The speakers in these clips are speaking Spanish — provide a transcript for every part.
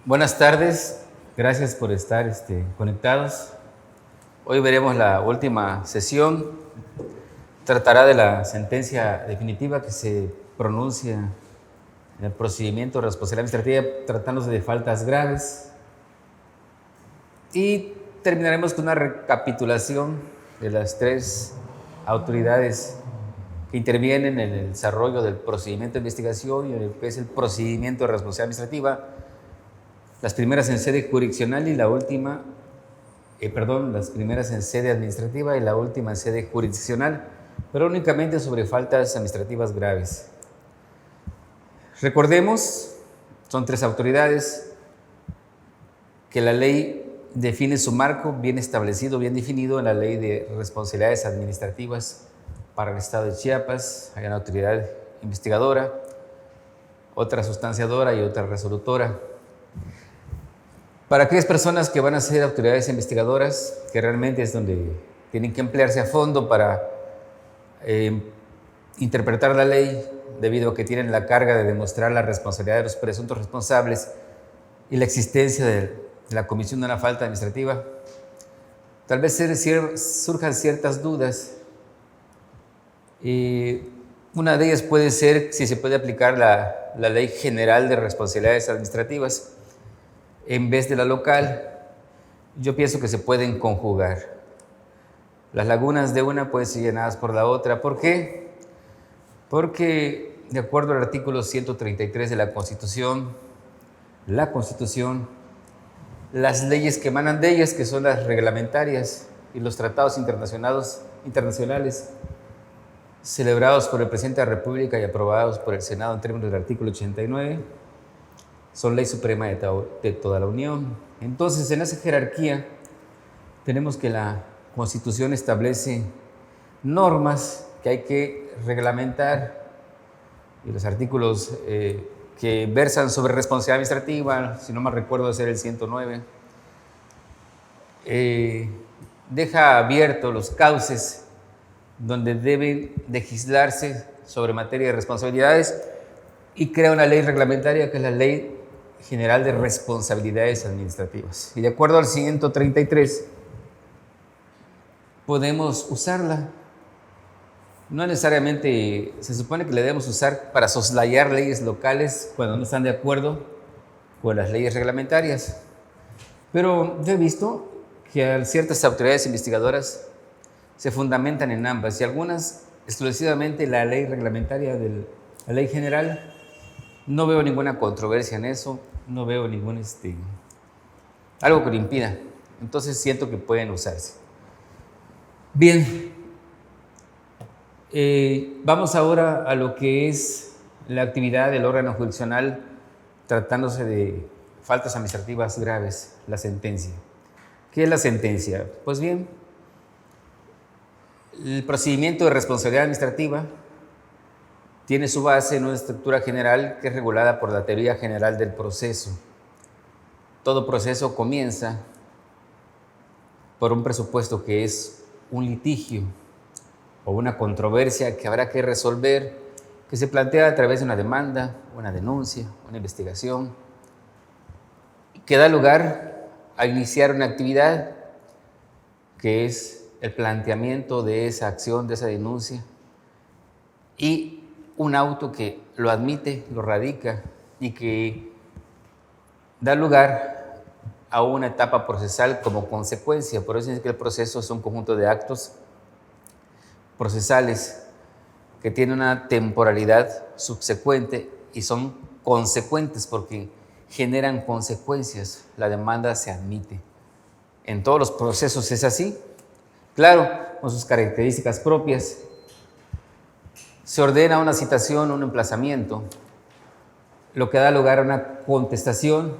Buenas tardes, gracias por estar conectados. Hoy veremos la última sesión. Tratará de la sentencia definitiva que se pronuncia en el procedimiento de responsabilidad administrativa tratándose de faltas graves. Y terminaremos con una recapitulación de las tres autoridades que intervienen en el desarrollo del procedimiento de investigación y en el que es el procedimiento de responsabilidad administrativa. Las primeras en sede jurisdiccional y la última, las primeras en sede administrativa y la última en sede jurisdiccional, pero únicamente sobre faltas administrativas graves. Recordemos, son tres autoridades que la ley define su marco bien establecido, bien definido en la Ley de Responsabilidades Administrativas para el Estado de Chiapas. Hay una autoridad investigadora, otra sustanciadora y otra resolutora. Para aquellas personas que van a ser autoridades investigadoras, que realmente es donde tienen que emplearse a fondo para interpretar la ley, debido a que tienen la carga de demostrar la responsabilidad de los presuntos responsables y la existencia de la comisión de una falta administrativa, tal vez surjan ciertas dudas. Una de ellas puede ser si se puede aplicar la Ley General de Responsabilidades Administrativas en vez de la local. Yo pienso que se pueden conjugar. Las lagunas de una pueden ser llenadas por la otra. ¿Por qué? Porque de acuerdo al artículo 133 de la Constitución, las leyes que emanan de ellas, que son las reglamentarias, y los tratados internacionales celebrados por el presidente de la República y aprobados por el Senado en términos del artículo 89, son ley suprema de toda la Unión. Entonces, en esa jerarquía, tenemos que la Constitución establece normas que hay que reglamentar, y los artículos que versan sobre responsabilidad administrativa, si no mal recuerdo de ser el 109, deja abiertos los cauces donde deben legislarse sobre materia de responsabilidades y crea una ley reglamentaria que es la Ley General de Responsabilidades Administrativas. Y de acuerdo al 133, podemos usarla. No necesariamente se supone que la debemos usar para soslayar leyes locales cuando no están de acuerdo con las leyes reglamentarias. Pero yo he visto que ciertas autoridades investigadoras se fundamentan en ambas, y algunas exclusivamente la ley reglamentaria de la ley general. No veo ninguna controversia en eso, no veo ningún algo que lo impida. Entonces siento que pueden usarse. Bien, vamos ahora a lo que es la actividad del órgano jurisdiccional tratándose de faltas administrativas graves, la sentencia. ¿Qué es la sentencia? Pues bien, el procedimiento de responsabilidad administrativa tiene su base en una estructura general que es regulada por la teoría general del proceso. Todo proceso comienza por un presupuesto que es un litigio o una controversia que habrá que resolver, que se plantea a través de una demanda, una denuncia, una investigación, que da lugar a iniciar una actividad que es el planteamiento de esa acción, de esa denuncia, y un auto que lo admite, lo radica y que da lugar a una etapa procesal como consecuencia. Por eso es que el proceso es un conjunto de actos procesales que tienen una temporalidad subsecuente y son consecuentes porque generan consecuencias. La demanda se admite. En todos los procesos es así. Claro, con sus características propias. Se ordena una citación, un emplazamiento, lo que da lugar a una contestación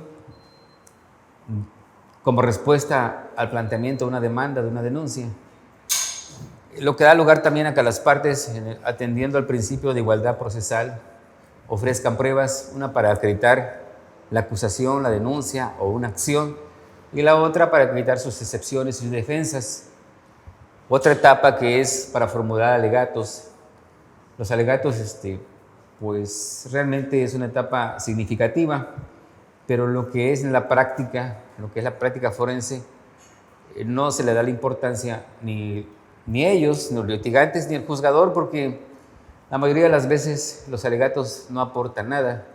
como respuesta al planteamiento de una demanda, de una denuncia. Lo que da lugar también a que las partes, atendiendo al principio de igualdad procesal, ofrezcan pruebas, una para acreditar la acusación, la denuncia o una acción, y la otra para acreditar sus excepciones y sus defensas. Otra etapa que es para formular alegatos. Los alegatos, pues realmente es una etapa significativa pero lo que es en la práctica, lo que es la práctica forense, no se le da la importancia ni ellos, ni los litigantes, ni el juzgador, porque la mayoría de las veces los alegatos no aportan nada.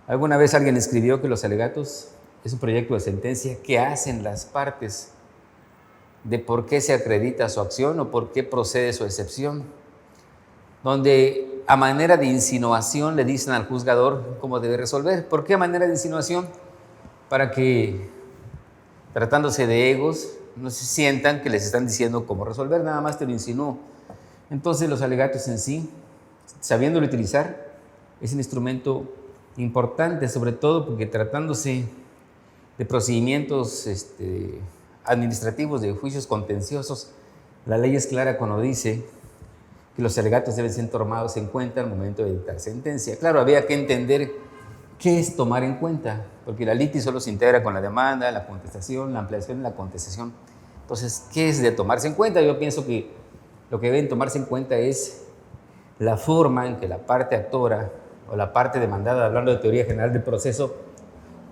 Alguna vez alguien escribió que los alegatos es un proyecto de sentencia que hacen las partes de por qué se acredita su acción o por qué procede su excepción, donde a manera de insinuación le dicen al juzgador cómo debe resolver. ¿Por qué a manera de insinuación? Para que, tratándose de egos, no se sientan que les están diciendo cómo resolver, nada más te lo insinúo. Entonces los alegatos en sí, sabiéndolo utilizar, es un instrumento importante, sobre todo porque tratándose de procedimientos administrativos, de juicios contenciosos, la ley es clara cuando dice que los alegatos deben ser tomados en cuenta al momento de dictar sentencia. Claro, había que entender qué es tomar en cuenta, porque la litis solo se integra con la demanda, la contestación, la ampliación y la contestación. Entonces, ¿qué es de tomarse en cuenta? Yo pienso que lo que deben tomarse en cuenta es la forma en que la parte actora o la parte demandada, hablando de teoría general del proceso,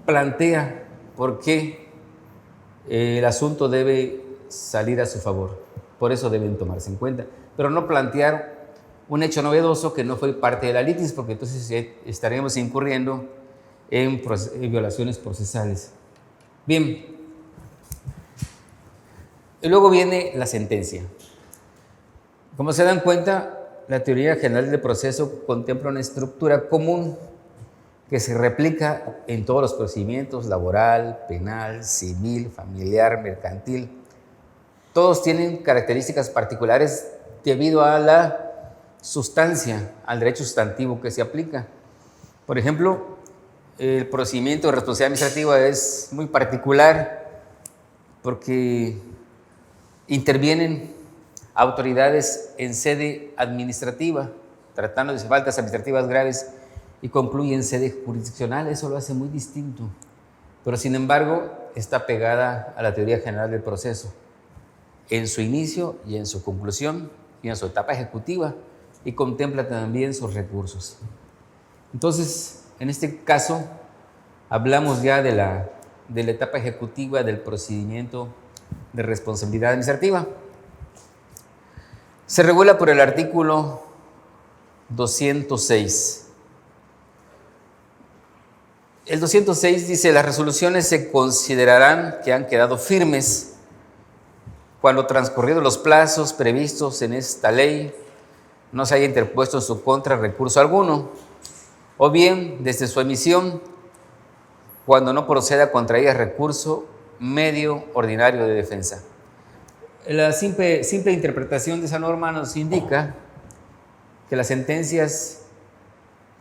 plantea por qué el asunto debe salir a su favor. Por eso deben tomarse en cuenta. Pero no plantear un hecho novedoso que no fue parte de la litis, porque entonces estaríamos incurriendo en violaciones procesales. Bien. Y luego viene la sentencia. Como se dan cuenta, la teoría general del proceso contempla una estructura común que se replica en todos los procedimientos: laboral, penal, civil, familiar, mercantil. Todos tienen características particulares debido a la sustancia, al derecho sustantivo que se aplica. Por ejemplo, el procedimiento de responsabilidad administrativa es muy particular porque intervienen autoridades en sede administrativa, tratando de faltas administrativas graves, y concluye en sede jurisdiccional. Eso lo hace muy distinto, pero sin embargo está pegada a la teoría general del proceso, en su inicio y en su conclusión y en su etapa ejecutiva, y contempla también sus recursos. Entonces, en este caso, hablamos ya de la etapa ejecutiva del procedimiento de responsabilidad administrativa. Se regula por el artículo 206. El 206 dice: las resoluciones se considerarán que han quedado firmes cuando, transcurridos los plazos previstos en esta ley, no se haya interpuesto en su contra recurso alguno, o bien desde su emisión, cuando no proceda contra ellas recurso medio ordinario de defensa. La simple interpretación de esa norma nos indica que las sentencias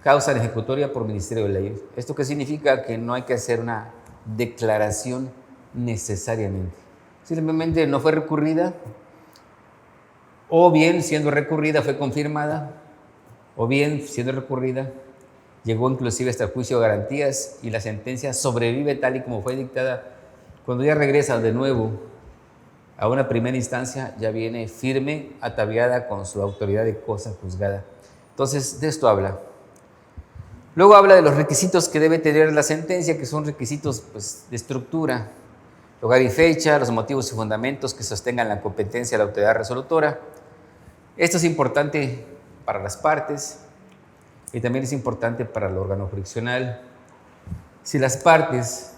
causan ejecutoria por Ministerio de Leyes. ¿Esto qué significa? Que no hay que hacer una declaración necesariamente. Simplemente no fue recurrida, o bien siendo recurrida fue confirmada, o bien siendo recurrida llegó inclusive hasta el juicio de garantías y la sentencia sobrevive tal y como fue dictada. Cuando ya regresa de nuevo a una primera instancia, ya viene firme, ataviada con su autoridad de cosa juzgada. Entonces, de esto habla. Luego habla de los requisitos que debe tener la sentencia, que son requisitos de estructura: lugar y fecha, los motivos y fundamentos que sostengan la competencia de la autoridad resolutora. Esto es importante para las partes y también es importante para el órgano jurisdiccional. Si las partes,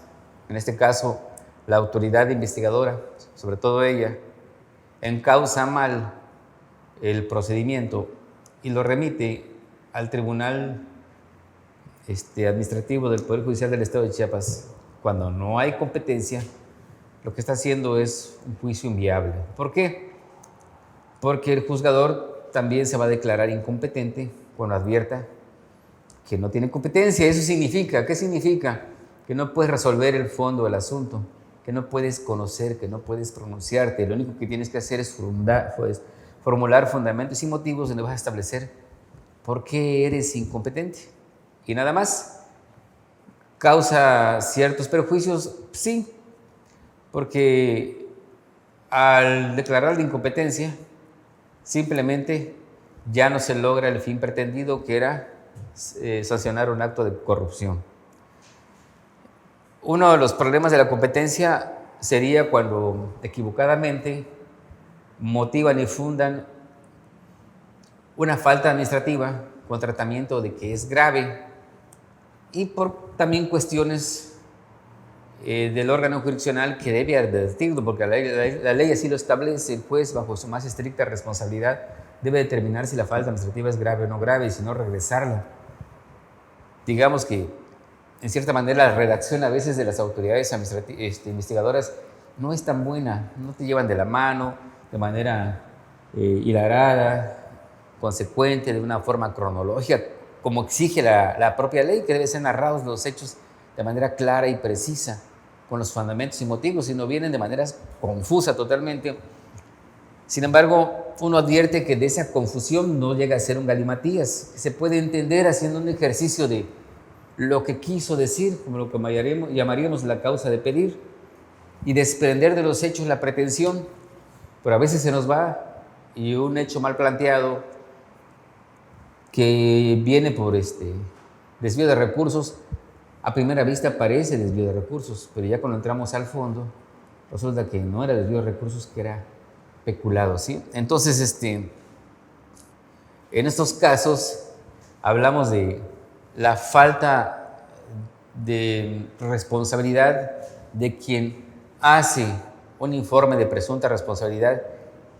en este caso la autoridad investigadora, sobre todo ella, encausa mal el procedimiento y lo remite al Tribunal Administrativo del Poder Judicial del Estado de Chiapas, cuando no hay competencia, lo que está haciendo es un juicio inviable. ¿Por qué? Porque el juzgador también se va a declarar incompetente cuando advierta que no tiene competencia. Eso significa, ¿qué significa? Que no puedes resolver el fondo del asunto, que no puedes conocer, que no puedes pronunciarte. Lo único que tienes que hacer es formular fundamentos y motivos donde vas a establecer por qué eres incompetente. Y nada más. ¿Causa ciertos perjuicios? Sí, porque al declarar la incompetencia, simplemente ya no se logra el fin pretendido, que era sancionar un acto de corrupción. Uno de los problemas de la competencia sería cuando equivocadamente motivan y fundan una falta administrativa con tratamiento de que es grave y por también cuestiones del órgano jurisdiccional que debe advertirlo, porque la ley así lo establece. El juez, bajo su más estricta responsabilidad, debe determinar si la falta administrativa es grave o no grave y si no, regresarla. Digamos que, en cierta manera, la redacción a veces de las autoridades investigadoras no es tan buena, no te llevan de la mano de manera hilarada, consecuente, de una forma cronológica, como exige la propia ley, que deben ser narrados los hechos de manera clara y precisa, con los fundamentos y motivos, sino vienen de manera confusa totalmente. Sin embargo, uno advierte que de esa confusión no llega a ser un galimatías, que se puede entender haciendo un ejercicio de lo que quiso decir, como lo que llamaríamos la causa de pedir, y desprender de los hechos la pretensión, pero a veces se nos va y un hecho mal planteado que viene por desvío de recursos, a primera vista parece desvío de recursos, pero ya cuando entramos al fondo, resulta que no era desvío de recursos, que era peculado, ¿sí? Entonces, en estos casos hablamos de la falta de responsabilidad de quien hace un informe de presunta responsabilidad,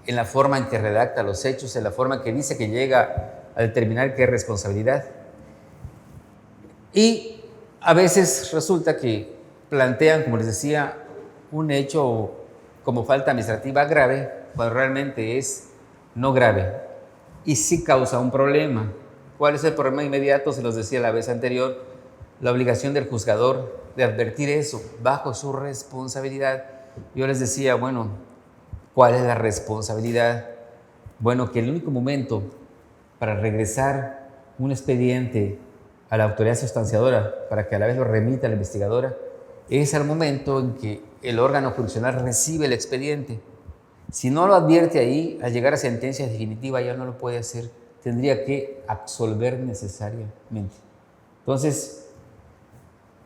en la forma en que redacta los hechos, en la forma en que dice que llega a determinar qué es responsabilidad. Y a veces resulta que plantean, como les decía, un hecho como falta administrativa grave, cuando realmente es no grave y sí causa un problema. ¿Cuál es el problema inmediato? Se los decía la vez anterior, la obligación del juzgador de advertir eso bajo su responsabilidad. Yo les decía, bueno, ¿cuál es la responsabilidad? Bueno, que el único momento para regresar un expediente a la autoridad sustanciadora para que a la vez lo remita a la investigadora es al momento en que el órgano jurisdiccional recibe el expediente. Si no lo advierte ahí, al llegar a sentencia definitiva ya no lo puede hacer, tendría que absolver necesariamente. Entonces,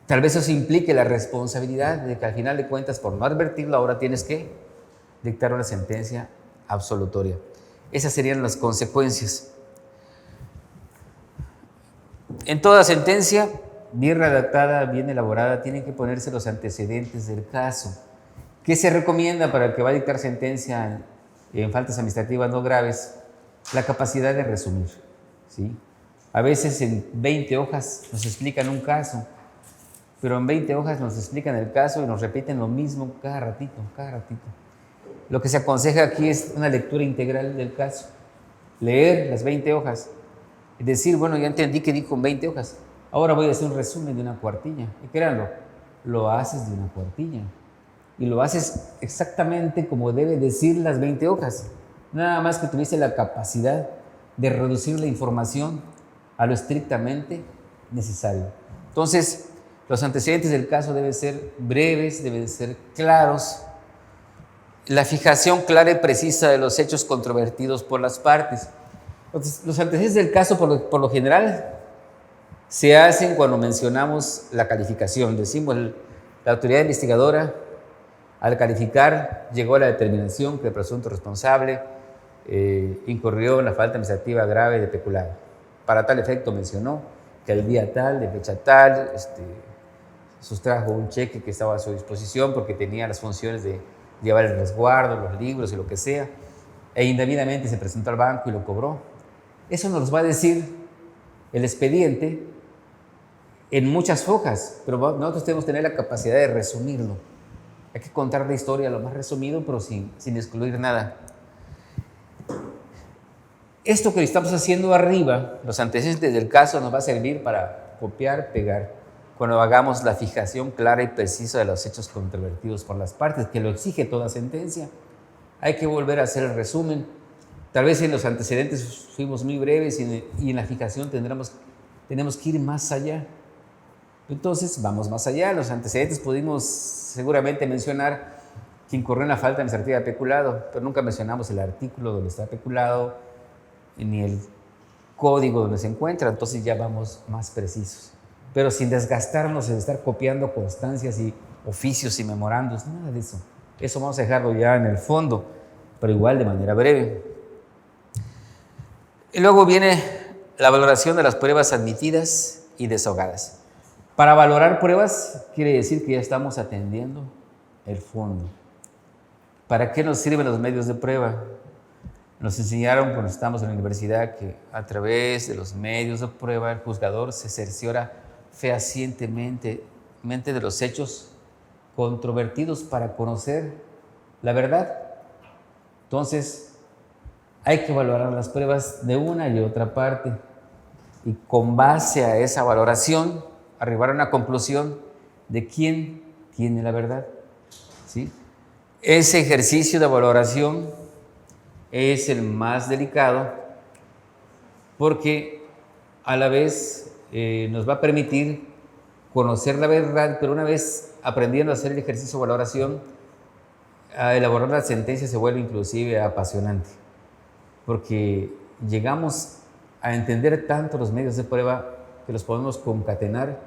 tal vez eso implique la responsabilidad de que al final de cuentas, por no advertirlo, ahora tienes que dictar una sentencia absolutoria. Esas serían las consecuencias. En toda sentencia, bien redactada, bien elaborada, tienen que ponerse los antecedentes del caso. ¿Qué se recomienda para el que va a dictar sentencia en faltas administrativas no graves? La capacidad de resumir, ¿sí? A veces en 20 hojas nos explican un caso, pero en 20 hojas nos explican el caso y nos repiten lo mismo cada ratito, cada ratito. Lo que se aconseja aquí es una lectura integral del caso, leer las 20 hojas y decir, bueno, ya entendí que dijo en 20 hojas, ahora voy a hacer un resumen de una cuartilla. Y créanlo, lo haces de una cuartilla y lo haces exactamente como debe decir las 20 hojas. Nada más que tuviste la capacidad de reducir la información a lo estrictamente necesario. Entonces, los antecedentes del caso deben ser breves, deben ser claros. La fijación clara y precisa de los hechos controvertidos por las partes. Entonces, los antecedentes del caso, por lo general, se hacen cuando mencionamos la calificación. Decimos, la autoridad investigadora, al calificar, llegó a la determinación que el presunto responsable incurrió en la falta administrativa grave de peculado. Para tal efecto mencionó que el día tal, de fecha tal, sustrajo un cheque que estaba a su disposición porque tenía las funciones de llevar el resguardo, los libros y lo que sea, e indebidamente se presentó al banco y lo cobró. Eso nos va a decir el expediente en muchas hojas, pero nosotros tenemos que tener la capacidad de resumirlo. Hay que contar la historia lo más resumido, pero sin excluir nada. Esto que estamos haciendo arriba, los antecedentes del caso, nos va a servir para copiar, pegar, cuando hagamos la fijación clara y precisa de los hechos controvertidos por las partes, que lo exige toda sentencia. Hay que volver a hacer el resumen. Tal vez en los antecedentes fuimos muy breves y en la fijación tenemos que ir más allá. Entonces, vamos más allá. En los antecedentes pudimos seguramente mencionar que incurrió en la falta administrativa de peculado, pero nunca mencionamos el artículo donde está peculado ni el código donde se encuentra. Entonces ya vamos más precisos. pero sin desgastarnos en estar copiando constancias y oficios y memorandos, nada de eso. Eso vamos a dejarlo ya en el fondo, pero igual de manera breve. Y luego viene la valoración de las pruebas admitidas y desahogadas. Para valorar pruebas quiere decir que ya estamos atendiendo el fondo. ¿Para qué nos sirven los medios de prueba? Nos enseñaron cuando estábamos en la universidad que a través de los medios de prueba el juzgador se cerciora fehacientemente de los hechos controvertidos para conocer la verdad. Entonces, hay que valorar las pruebas de una y otra parte y con base a esa valoración arribar a una conclusión de quién tiene la verdad, ¿sí? Ese ejercicio de valoración es el más delicado porque a la vez nos va a permitir conocer la verdad, pero una vez aprendiendo a hacer el ejercicio de valoración, a elaborar la sentencia se vuelve inclusive apasionante, porque llegamos a entender tanto los medios de prueba que los podemos concatenar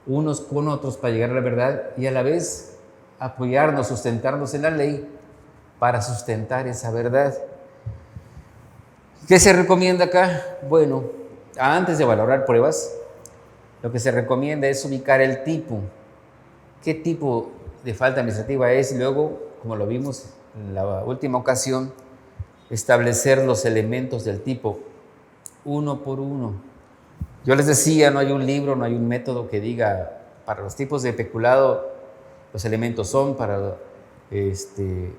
unos con otros para llegar a la verdad y a la vez apoyarnos, sustentarnos en la ley para sustentar esa verdad. ¿Qué se recomienda acá? Bueno, antes de valorar pruebas, lo que se recomienda es ubicar el tipo. ¿Qué tipo de falta administrativa es? Y luego, como lo vimos en la última ocasión, establecer los elementos del tipo uno por uno. Yo les decía, no hay un libro, no hay un método que diga para los tipos de peculado los elementos son, para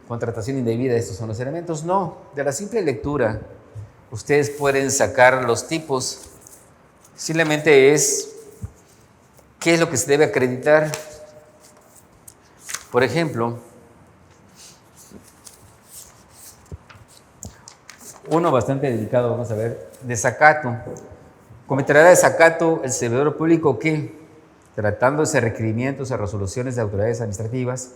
contratación indebida estos son los elementos. No, de la simple lectura ustedes pueden sacar los tipos. Simplemente es qué es lo que se debe acreditar. Por ejemplo, uno bastante delicado, vamos a ver, desacato. Cometerá desacato el servidor público que, tratándose de requerimientos o resoluciones de autoridades administrativas,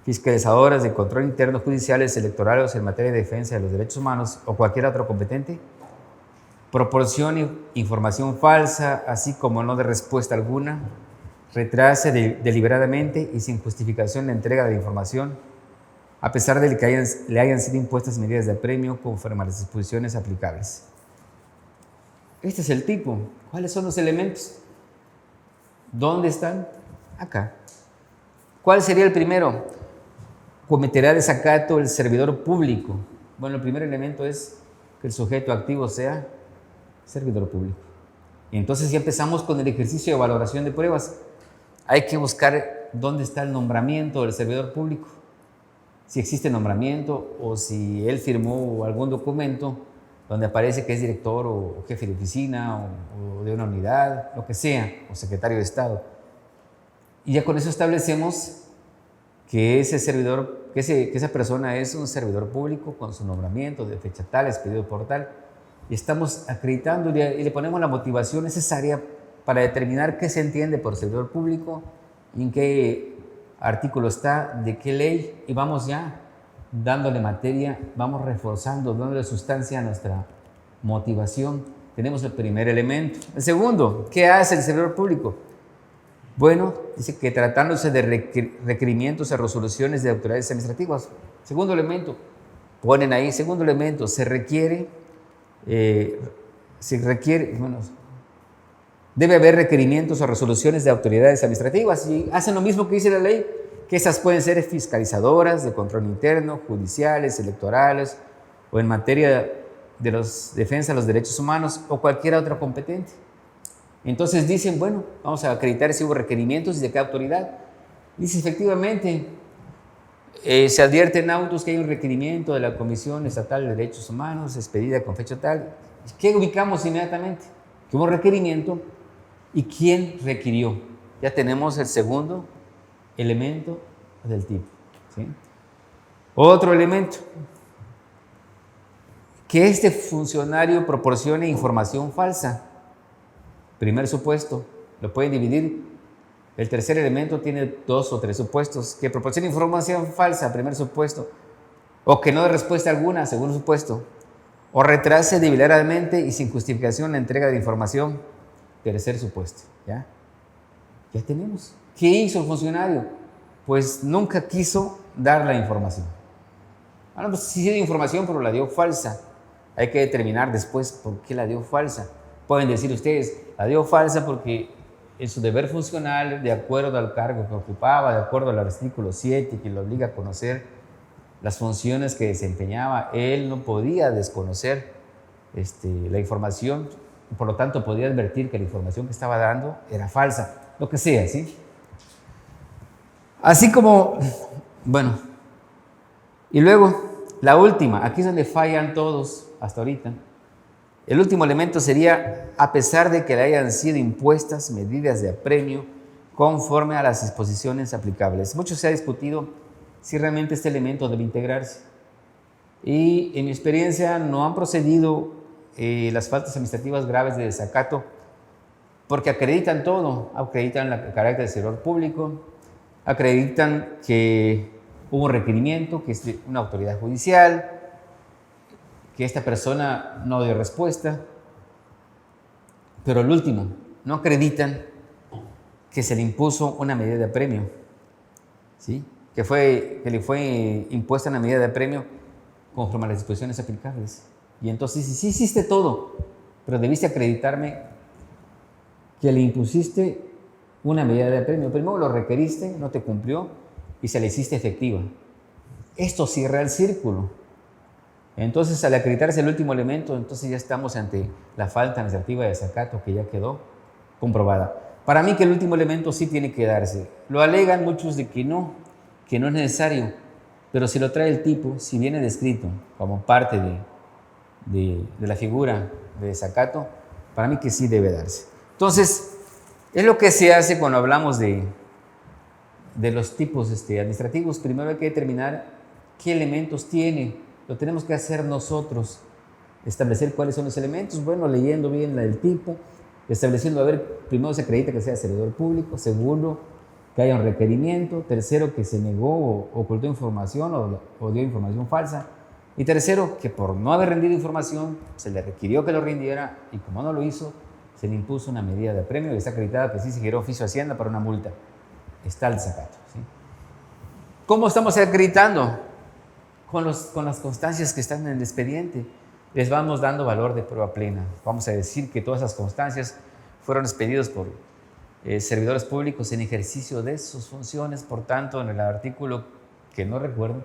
fiscalizadoras de control interno, judiciales, electorales en materia de defensa de los derechos humanos o cualquier otro competente, proporcione información falsa, así como no de respuesta alguna, retrase deliberadamente y sin justificación la entrega de la información, a pesar de que le hayan sido impuestas medidas de apremio conforme a las disposiciones aplicables. Este es el tipo. ¿Cuáles son los elementos? ¿Dónde están? Acá. ¿Cuál sería el primero? Cometerá desacato el servidor público. Bueno, el primer elemento es que el sujeto activo sea servidor público. Y entonces ya empezamos con el ejercicio de valoración de pruebas. Hay que buscar dónde está el nombramiento del servidor público. Si existe nombramiento o si él firmó algún documento donde aparece que es director o jefe de oficina o de una unidad, lo que sea, o secretario de Estado. Y ya con eso establecemos que ese servidor, que esa persona es un servidor público con su nombramiento de fecha tal, expedido por tal, y estamos acreditando y le ponemos la motivación necesaria para determinar qué se entiende por servidor público y en qué artículo está, de qué ley, y vamos ya dándole materia, vamos reforzando, dándole sustancia a nuestra motivación. Tenemos el primer elemento. El segundo, ¿qué hace el servidor público? Bueno, dice que tratándose de requerimientos o resoluciones de autoridades administrativas. Segundo elemento, ponen ahí, segundo elemento, debe haber requerimientos o resoluciones de autoridades administrativas y hacen lo mismo que dice la ley, que esas pueden ser fiscalizadoras de control interno, judiciales, electorales o en materia de defensa de los derechos humanos o cualquier otra competente. Entonces dicen, bueno, vamos a acreditar si hubo requerimientos y de qué autoridad. Dice, efectivamente, se advierte en autos que hay un requerimiento de la Comisión Estatal de Derechos Humanos expedida con fecha tal. ¿Qué ubicamos inmediatamente? Que hubo requerimiento y quién requirió. Ya tenemos el segundo elemento del tipo, ¿sí? Otro elemento, que este funcionario proporcione información falsa. Primer supuesto, lo pueden dividir. El tercer elemento tiene 2 o 3 supuestos. Que proporcione información falsa, primer supuesto, o que no dé respuesta alguna, segundo supuesto, o retrase deliberadamente y sin justificación la entrega de información, tercer supuesto, ¿ya? Ya tenemos. ¿Qué hizo el funcionario? Pues nunca quiso dar la información. Bueno, pues sí dio información, pero la dio falsa. Hay que determinar después por qué la dio falsa. Pueden decir ustedes, la dio falsa porque en su deber funcional, de acuerdo al cargo que ocupaba, de acuerdo al artículo 7, que lo obliga a conocer las funciones que desempeñaba, él no podía desconocer la información, por lo tanto podía advertir que la información que estaba dando era falsa, lo que sea, ¿sí? Así como, bueno, y luego la última, aquí es donde fallan todos hasta ahorita. El último elemento sería, a pesar de que le hayan sido impuestas medidas de apremio conforme a las disposiciones aplicables. Mucho se ha discutido si realmente este elemento debe integrarse. Y en mi experiencia no han procedido las faltas administrativas graves de desacato porque acreditan todo, acreditan el carácter de servidor público, acreditan que hubo un requerimiento, que es de una autoridad judicial, que esta persona no dio respuesta, pero el último, no acreditan que se le impuso una medida de apremio, ¿sí? Que le fue impuesta una medida de apremio conforme a las disposiciones aplicables. Y entonces, sí hiciste todo, pero debiste acreditarme que le impusiste una medida de apremio. Primero lo requeriste, no te cumplió y se le hiciste efectiva. Esto cierra el círculo. Entonces, al acreditarse el último elemento, entonces ya estamos ante la falta administrativa de desacato que ya quedó comprobada. Para mí que el último elemento sí tiene que darse. Lo alegan muchos de que no es necesario, pero si lo trae el tipo, si viene descrito como parte de la figura de desacato, para mí que sí debe darse. Entonces, es lo que se hace cuando hablamos de los tipos administrativos. Primero hay que determinar qué elementos tiene. Lo tenemos que hacer nosotros, establecer cuáles son los elementos, bueno, leyendo bien la del tipo, estableciendo, a ver, primero se acredita que sea servidor público, segundo, que haya un requerimiento, tercero, que se negó o ocultó información o dio información falsa, y tercero, que por no haber rendido información, se le requirió que lo rindiera, y como no lo hizo, se le impuso una medida de apremio y está acreditada que sí se giró oficio a Hacienda para una multa. Está el desacato, ¿sí? ¿Cómo estamos acreditando? Con las constancias que están en el expediente. Les vamos dando valor de prueba plena. Vamos a decir que todas esas constancias fueron expedidas por servidores públicos en ejercicio de sus funciones, por tanto, en el artículo que no recuerdo,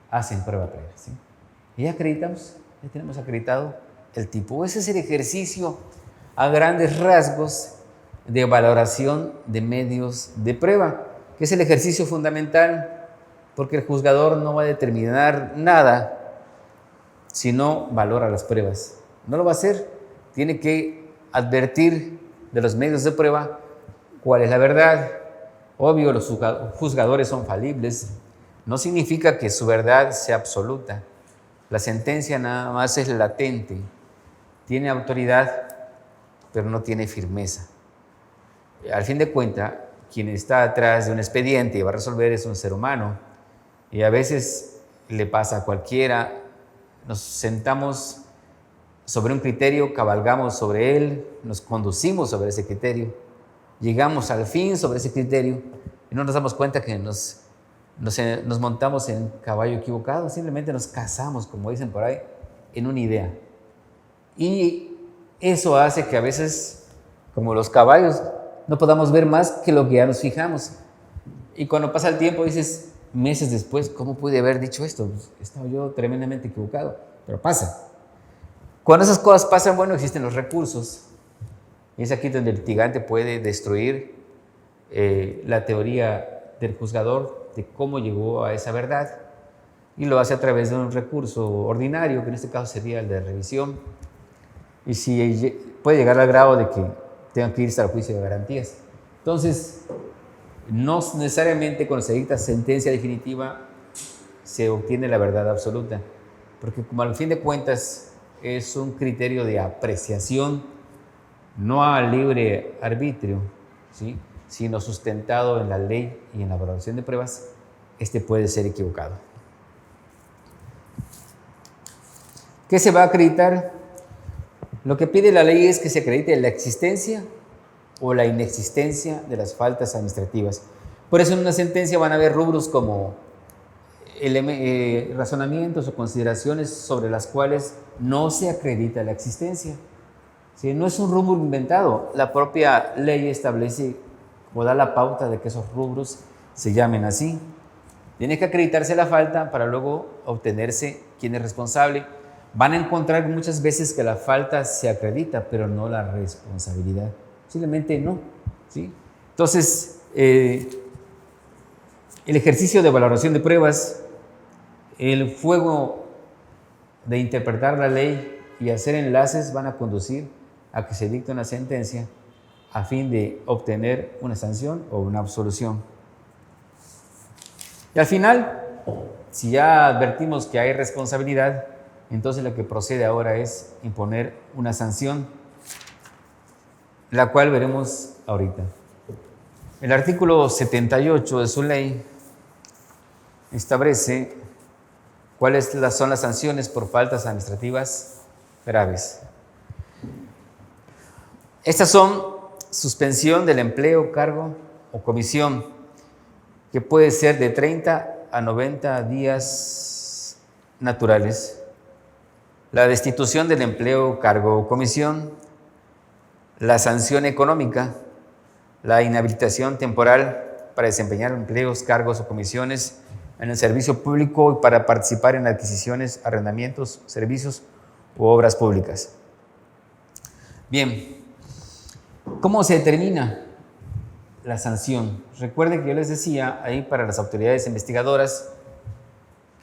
hacen prueba plena, ¿sí? Y ya acreditamos, ya tenemos acreditado el tipo. Ese es el ejercicio a grandes rasgos de valoración de medios de prueba, que es el ejercicio fundamental, porque el juzgador no va a determinar nada si no valora las pruebas. No lo va a hacer. Tiene que advertir de los medios de prueba cuál es la verdad. Obvio, los juzgadores son falibles. No significa que su verdad sea absoluta. La sentencia nada más es latente. Tiene autoridad, pero no tiene firmeza. Al fin de cuentas, quien está atrás de un expediente y va a resolver es un ser humano. Y a veces le pasa a cualquiera, nos sentamos sobre un criterio, cabalgamos sobre él, nos conducimos sobre ese criterio, llegamos al fin sobre ese criterio y no nos damos cuenta que nos montamos en caballo equivocado, simplemente nos casamos, como dicen por ahí, en una idea. Y eso hace que a veces, como los caballos, no podamos ver más que lo que ya nos fijamos. Y cuando pasa el tiempo dices, meses después, ¿cómo pude haber dicho esto? Pues, estaba yo tremendamente equivocado, pero pasa. Cuando esas cosas pasan, bueno, existen los recursos. Y es aquí donde el litigante puede destruir la teoría del juzgador de cómo llegó a esa verdad. Y lo hace a través de un recurso ordinario, que en este caso sería el de revisión. Y si puede llegar al grado de que tengan que irse al juicio de garantías. Entonces, no necesariamente cuando se dicta sentencia definitiva se obtiene la verdad absoluta, porque como al fin de cuentas es un criterio de apreciación, no a libre arbitrio, ¿sí?, sino sustentado en la ley y en la valoración de pruebas, puede ser equivocado. ¿Qué se va a acreditar? Lo que pide la ley es que se acredite la existencia o la inexistencia de las faltas administrativas. Por eso en una sentencia van a haber rubros como razonamientos o consideraciones sobre las cuales no se acredita la existencia. ¿Sí? No es un rubro inventado, la propia ley establece o da la pauta de que esos rubros se llamen así. Tiene que acreditarse la falta para luego obtenerse quién es responsable. Van a encontrar muchas veces que la falta se acredita, pero no la responsabilidad. Simplemente no. ¿Sí? Entonces, el ejercicio de valoración de pruebas, el fuego de interpretar la ley y hacer enlaces van a conducir a que se dicte una sentencia a fin de obtener una sanción o una absolución. Y al final, si ya advertimos que hay responsabilidad, entonces lo que procede ahora es imponer una sanción, la cual veremos ahorita. El artículo 78 de su ley establece cuáles son las sanciones por faltas administrativas graves. Estas son suspensión del empleo, cargo o comisión, que puede ser de 30 a 90 días naturales. La destitución del empleo, cargo o comisión, la sanción económica, la inhabilitación temporal para desempeñar empleos, cargos o comisiones en el servicio público y para participar en adquisiciones, arrendamientos, servicios u obras públicas. Bien, ¿cómo se determina la sanción? Recuerden que yo les decía ahí para las autoridades investigadoras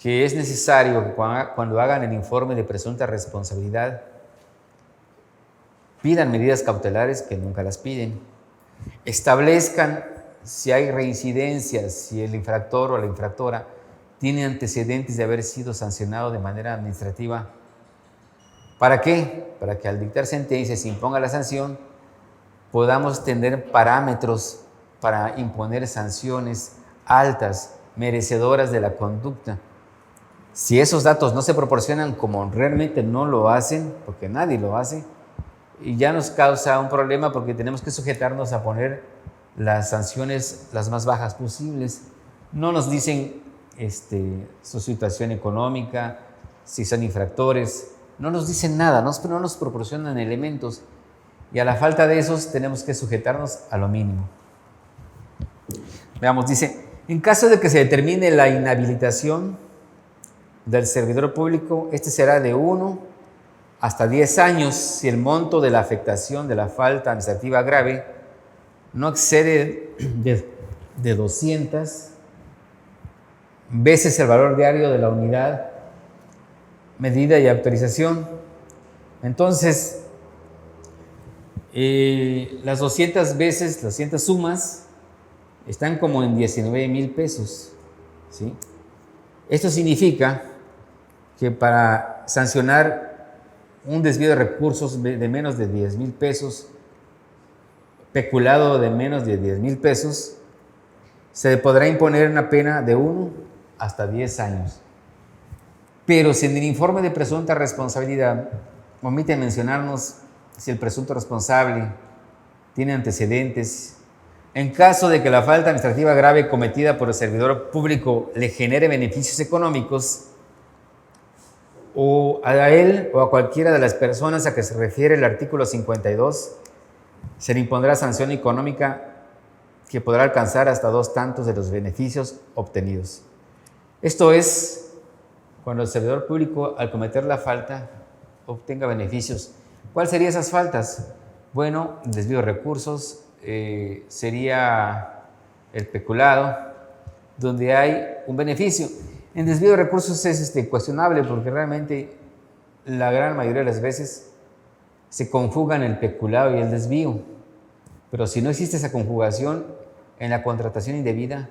que es necesario que cuando hagan el informe de presunta responsabilidad pidan medidas cautelares que nunca las piden, establezcan si hay reincidencias, si el infractor o la infractora tiene antecedentes de haber sido sancionado de manera administrativa. ¿Para qué? Para que al dictar sentencia se imponga la sanción, podamos tener parámetros para imponer sanciones altas, merecedoras de la conducta. Si esos datos no se proporcionan, como realmente no lo hacen, porque nadie lo hace, y ya nos causa un problema porque tenemos que sujetarnos a poner las sanciones las más bajas posibles. No nos dicen su situación económica, si son infractores, no nos dicen nada, no nos proporcionan elementos, y a la falta de esos tenemos que sujetarnos a lo mínimo. Veamos, dice, en caso de que se determine la inhabilitación del servidor público, este será de 1 hasta 10 años si el monto de la afectación de la falta administrativa grave no excede de 200 veces el valor diario de la unidad, medida y autorización. Entonces, las 200 veces, las 200 sumas, están como en 19,000 pesos. ¿Sí? Esto significa que para sancionar un desvío de recursos de menos de 10,000 pesos, peculado de menos de 10,000 pesos, se podrá imponer una pena de 1 hasta 10 años. Pero si en el informe de presunta responsabilidad omite mencionarnos si el presunto responsable tiene antecedentes, en caso de que la falta administrativa grave cometida por el servidor público le genere beneficios económicos, o a él o a cualquiera de las personas a que se refiere el artículo 52, se le impondrá sanción económica que podrá alcanzar hasta 2 tantos de los beneficios obtenidos. Esto es cuando el servidor público, al cometer la falta, obtenga beneficios. ¿Cuáles serían esas faltas? Bueno, el desvío de recursos, sería el peculado, donde hay un beneficio. En desvío de recursos es cuestionable porque realmente la gran mayoría de las veces se conjugan el peculado y el desvío. Pero si no existe esa conjugación en la contratación indebida,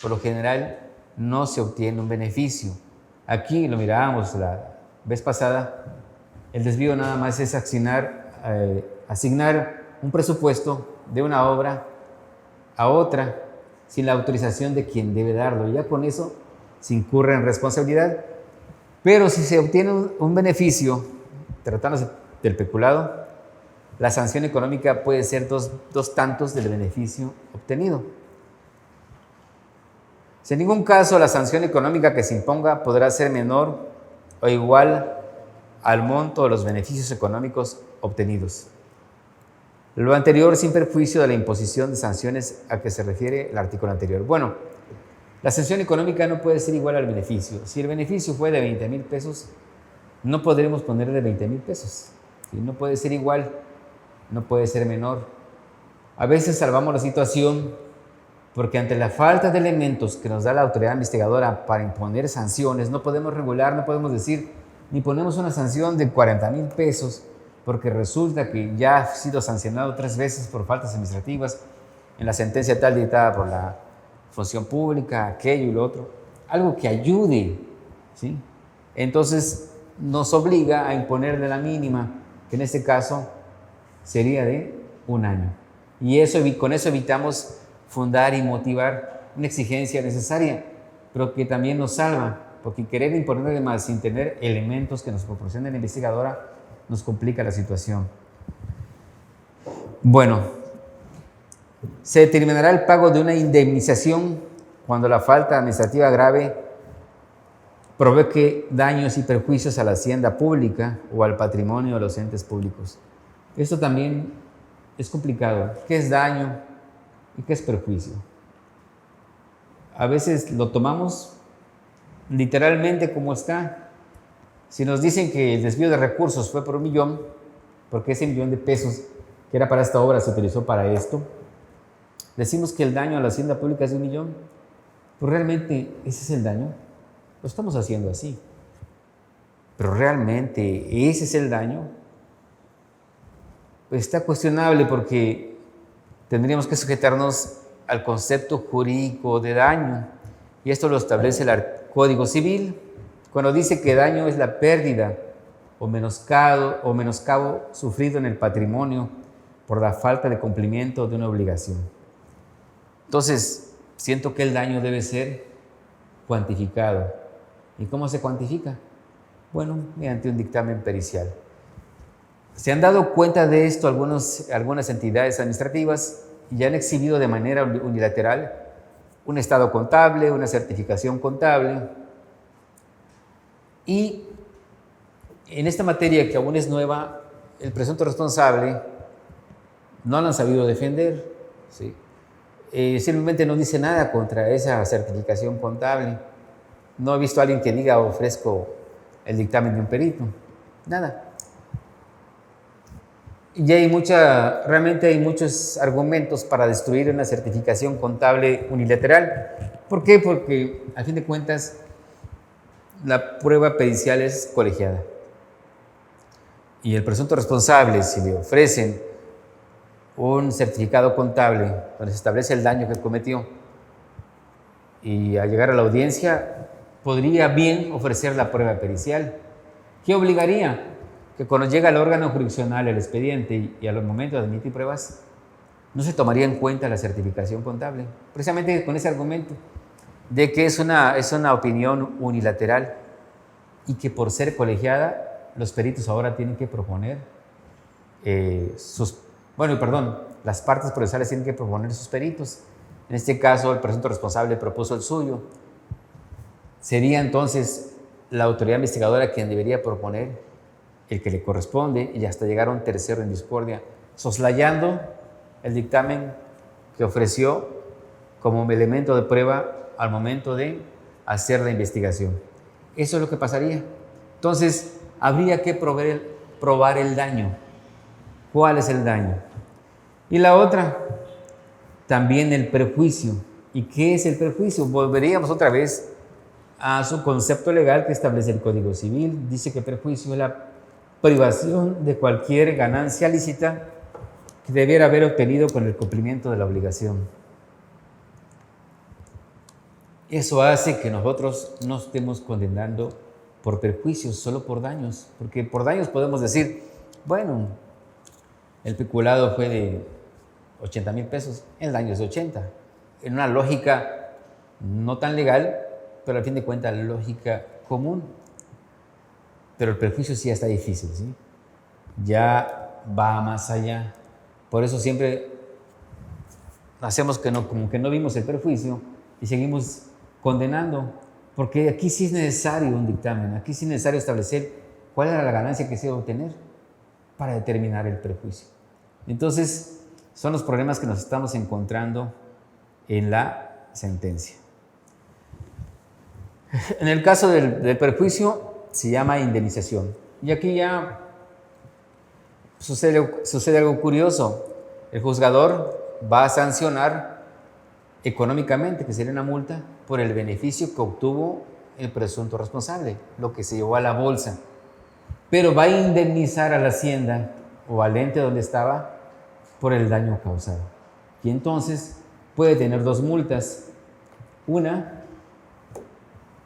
por lo general no se obtiene un beneficio. Aquí lo mirábamos la vez pasada, el desvío nada más es asignar un presupuesto de una obra a otra sin la autorización de quien debe darlo. Ya con eso se incurre en responsabilidad. Pero si se obtiene un beneficio tratándose del peculado, la sanción económica puede ser dos tantos del beneficio obtenido. Si en ningún caso la sanción económica que se imponga podrá ser menor o igual al monto de los beneficios económicos obtenidos. Lo anterior sin perjuicio de la imposición de sanciones a que se refiere el artículo anterior. Bueno, la sanción económica no puede ser igual al beneficio. Si el beneficio fue de 20,000 pesos, no podremos poner de 20,000 pesos. ¿Sí? No puede ser igual, no puede ser menor. A veces salvamos la situación porque ante la falta de elementos que nos da la autoridad investigadora para imponer sanciones, no podemos regular, no podemos decir, ni ponemos una sanción de 40,000 pesos, porque resulta que ya ha sido sancionado 3 veces por faltas administrativas en la sentencia tal dictada por la función pública, aquello y lo otro. Algo que ayude, ¿sí? Entonces nos obliga a imponer de la mínima, que en este caso sería de 1 año. Y con eso evitamos fundar y motivar una exigencia necesaria, pero que también nos salva, porque querer imponer de más sin tener elementos que nos proporcione la investigadora nos complica la situación. Bueno, se determinará el pago de una indemnización cuando la falta administrativa grave provoque daños y perjuicios a la hacienda pública o al patrimonio de los entes públicos. Esto también es complicado. ¿Qué es daño y qué es perjuicio? A veces lo tomamos literalmente como está. Si nos dicen que el desvío de recursos fue por 1 millón, porque ese 1 millón de pesos que era para esta obra se utilizó para esto, decimos que el daño a la hacienda pública es de 1 millón. Pues realmente ese es el daño. Lo estamos haciendo así. Pero realmente ese es el daño. Pues está cuestionable porque tendríamos que sujetarnos al concepto jurídico de daño. Y esto lo establece el Código Civil, cuando dice que daño es la pérdida o menoscabo sufrido en el patrimonio por la falta de cumplimiento de una obligación. Entonces, siento que el daño debe ser cuantificado. ¿Y cómo se cuantifica? Bueno, mediante un dictamen pericial. Se han dado cuenta de esto algunas entidades administrativas y han exhibido de manera unilateral un estado contable, una certificación contable. Y en esta materia, que aún es nueva, el presunto responsable no lo han sabido defender, ¿sí? Simplemente no dice nada contra esa certificación contable. No he visto a alguien que diga ofrezco el dictamen de un perito. Nada. Y realmente hay muchos argumentos para destruir una certificación contable unilateral. ¿Por qué? Porque, a fin de cuentas, la prueba pericial es colegiada. Y el presunto responsable, si le ofrecen un certificado contable donde se establece el daño que cometió, y al llegar a la audiencia, podría bien ofrecer la prueba pericial. ¿Qué obligaría? Que cuando llega al órgano jurisdiccional el expediente y a los momentos de admitir pruebas, no se tomaría en cuenta la certificación contable, precisamente con ese argumento de que es una opinión unilateral y que por ser colegiada, los peritos ahora tienen que proponer las partes procesales tienen que proponer sus peritos. En este caso, el presunto responsable propuso el suyo. Sería entonces la autoridad investigadora quien debería proponer el que le corresponde y hasta llegar a un tercero en discordia, soslayando el dictamen que ofreció como elemento de prueba al momento de hacer la investigación. Eso es lo que pasaría. Entonces, habría que probar el daño. ¿Cuál es el daño? Y la otra, también el perjuicio. ¿Y qué es el perjuicio? Volveríamos otra vez a su concepto legal que establece el Código Civil. Dice que perjuicio es la privación de cualquier ganancia lícita que debiera haber obtenido con el cumplimiento de la obligación. Eso hace que nosotros no estemos condenando por perjuicios, solo por daños, porque por daños podemos decir, bueno, el peculado fue de 80,000 pesos, el daño es de 80. En una lógica no tan legal, pero al fin de cuentas lógica común. Pero el perjuicio sí ya está difícil, ¿sí? Ya va más allá. Por eso siempre hacemos como que no vimos el perjuicio y seguimos condenando, porque aquí sí es necesario un dictamen, aquí sí es necesario establecer cuál era la ganancia que se iba a obtener para determinar el perjuicio. Entonces, son los problemas que nos estamos encontrando en la sentencia. En el caso del perjuicio, se llama indemnización. Y aquí ya sucede algo curioso. El juzgador va a sancionar económicamente, que sería una multa, por el beneficio que obtuvo el presunto responsable, lo que se llevó a la bolsa. Pero va a indemnizar a la hacienda o al ente donde estaba por el daño causado. Y entonces puede tener dos multas. Una,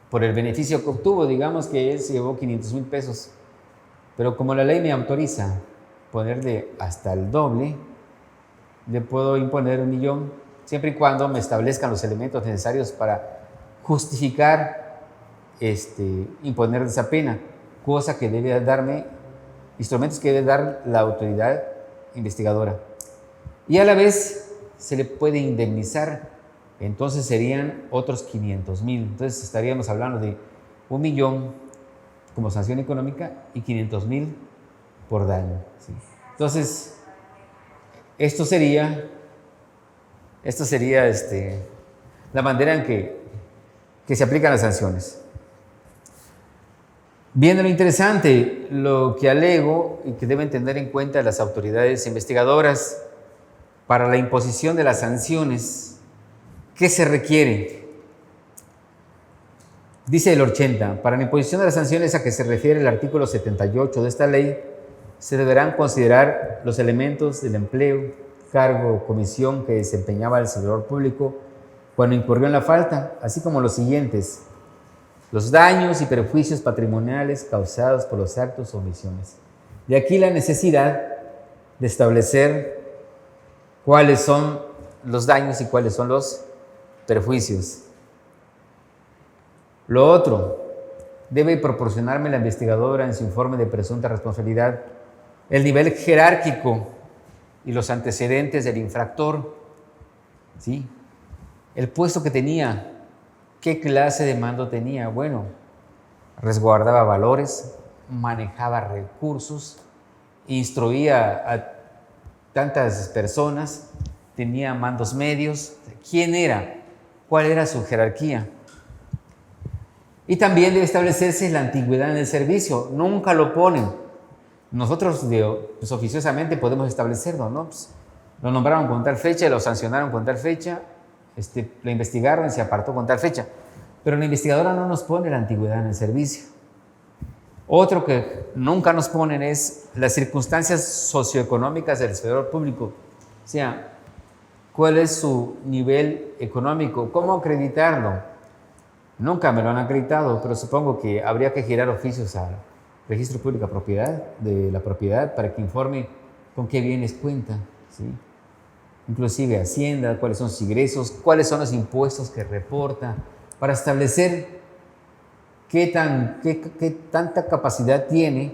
por el beneficio que obtuvo, digamos que él se llevó 500,000 pesos. Pero como la ley me autoriza ponerle hasta el doble, le puedo imponer 1,000,000, siempre y cuando me establezcan los elementos necesarios para justificar imponer esa pena, cosa que debe darme, instrumentos que debe dar la autoridad investigadora. Y a la vez se le puede indemnizar, entonces serían otros 500,000. Entonces estaríamos hablando de 1,000,000 como sanción económica y 500,000 por daño, ¿sí? Entonces, esto sería la manera en que se aplican las sanciones. Viene lo interesante, lo que alego y que deben tener en cuenta las autoridades investigadoras para la imposición de las sanciones. ¿Qué se requiere? Dice el 80, para la imposición de las sanciones a que se refiere el artículo 78 de esta ley, se deberán considerar los elementos del empleo, cargo o comisión que desempeñaba el servidor público cuando incurrió en la falta, así como los siguientes: los daños y perjuicios patrimoniales causados por los actos o omisiones. De aquí la necesidad de establecer cuáles son los daños y cuáles son los perjuicios. Lo otro, debe proporcionarme la investigadora en su informe de presunta responsabilidad el nivel jerárquico y los antecedentes del infractor, ¿sí? El puesto que tenía, qué clase de mando tenía. Bueno, resguardaba valores, manejaba recursos, instruía a tantas personas, tenía mandos medios. ¿Quién era? ¿Cuál era su jerarquía? Y también debe establecerse la antigüedad en el servicio. Nunca lo ponen. Nosotros pues, oficiosamente podemos establecerlo, ¿no? Pues, lo nombraron con tal fecha, lo sancionaron con tal fecha, lo investigaron y se apartó con tal fecha. Pero la investigadora no nos pone la antigüedad en el servicio. Otro que nunca nos ponen es las circunstancias socioeconómicas del servidor público. O sea, ¿cuál es su nivel económico? ¿Cómo acreditarlo? Nunca me lo han acreditado, pero supongo que habría que girar oficios al Registro Público de la Propiedad para que informe con qué bienes cuenta, ¿sí? Inclusive Hacienda, cuáles son sus ingresos, cuáles son los impuestos que reporta, para establecer qué tanta capacidad tiene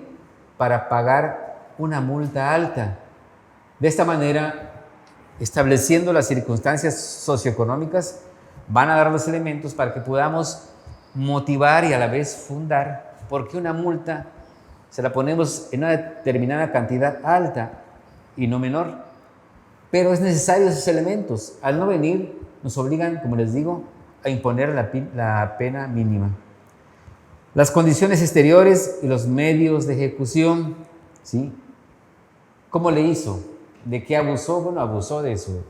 para pagar una multa alta. De esta manera, estableciendo las circunstancias socioeconómicas, van a dar los elementos para que podamos motivar y a la vez fundar, porque una multa se la ponemos en una determinada cantidad alta y no menor, pero es necesario esos elementos. Al no venir, nos obligan, como les digo, a imponer la pena mínima. Las condiciones exteriores y los medios de ejecución, ¿sí? ¿Cómo le hizo? ¿De qué abusó? Bueno, abusó de eso.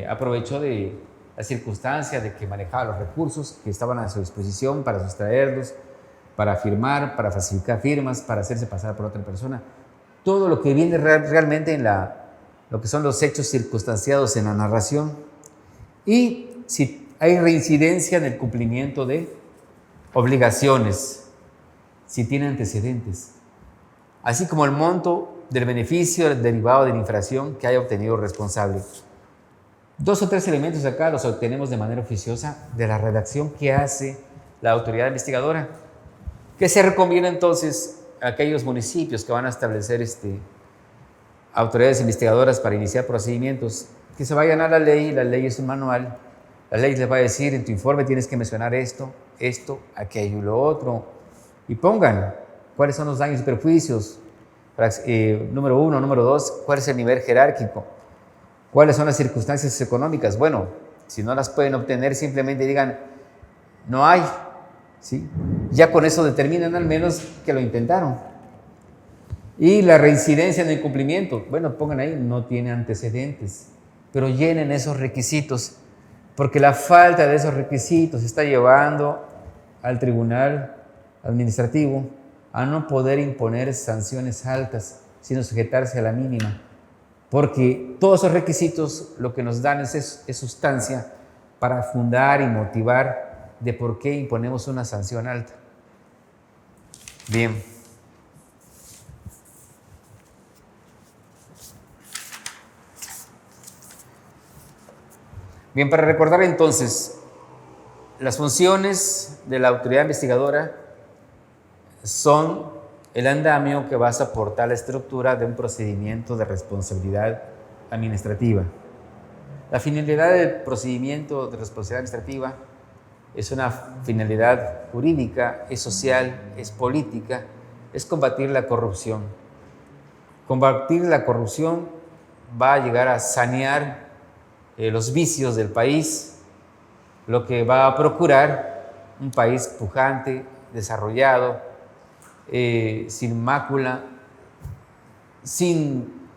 Aprovechó de la circunstancia de que manejaba los recursos que estaban a su disposición para sustraerlos, para firmar, para facilitar firmas, para hacerse pasar por otra persona. Todo lo que viene realmente en lo que son los hechos circunstanciados en la narración. Y si hay reincidencia en el cumplimiento de obligaciones, si tiene antecedentes, así como el monto del beneficio derivado de la infracción que haya obtenido el responsable. 2 o 3 elementos acá los obtenemos de manera oficiosa de la redacción que hace la autoridad investigadora, que se recomienda entonces a aquellos municipios que van a establecer autoridades investigadoras para iniciar procedimientos, que se vayan a la ley es un manual, la ley les va a decir, en tu informe tienes que mencionar esto, aquello y lo otro, y pongan cuáles son los daños y perjuicios, número 1, número 2, cuál es el nivel jerárquico, cuáles son las circunstancias económicas. Bueno, si no las pueden obtener, simplemente digan, no hay, ¿sí? Ya con eso determinan al menos que lo intentaron. Y la reincidencia en el incumplimiento, bueno, pongan ahí, no tiene antecedentes, pero llenen esos requisitos, porque la falta de esos requisitos está llevando al tribunal administrativo a no poder imponer sanciones altas, sino sujetarse a la mínima, porque todos esos requisitos lo que nos dan es sustancia para fundar y motivar de por qué imponemos una sanción alta. Bien. Bien, para recordar entonces, las funciones de la autoridad investigadora son el andamio que va a soportar la estructura de un procedimiento de responsabilidad administrativa. La finalidad del procedimiento de responsabilidad administrativa es una finalidad jurídica, es social, es política, es combatir la corrupción. Combatir la corrupción va a llegar a sanear los vicios del país, lo que va a procurar un país pujante, desarrollado, sin mácula, sin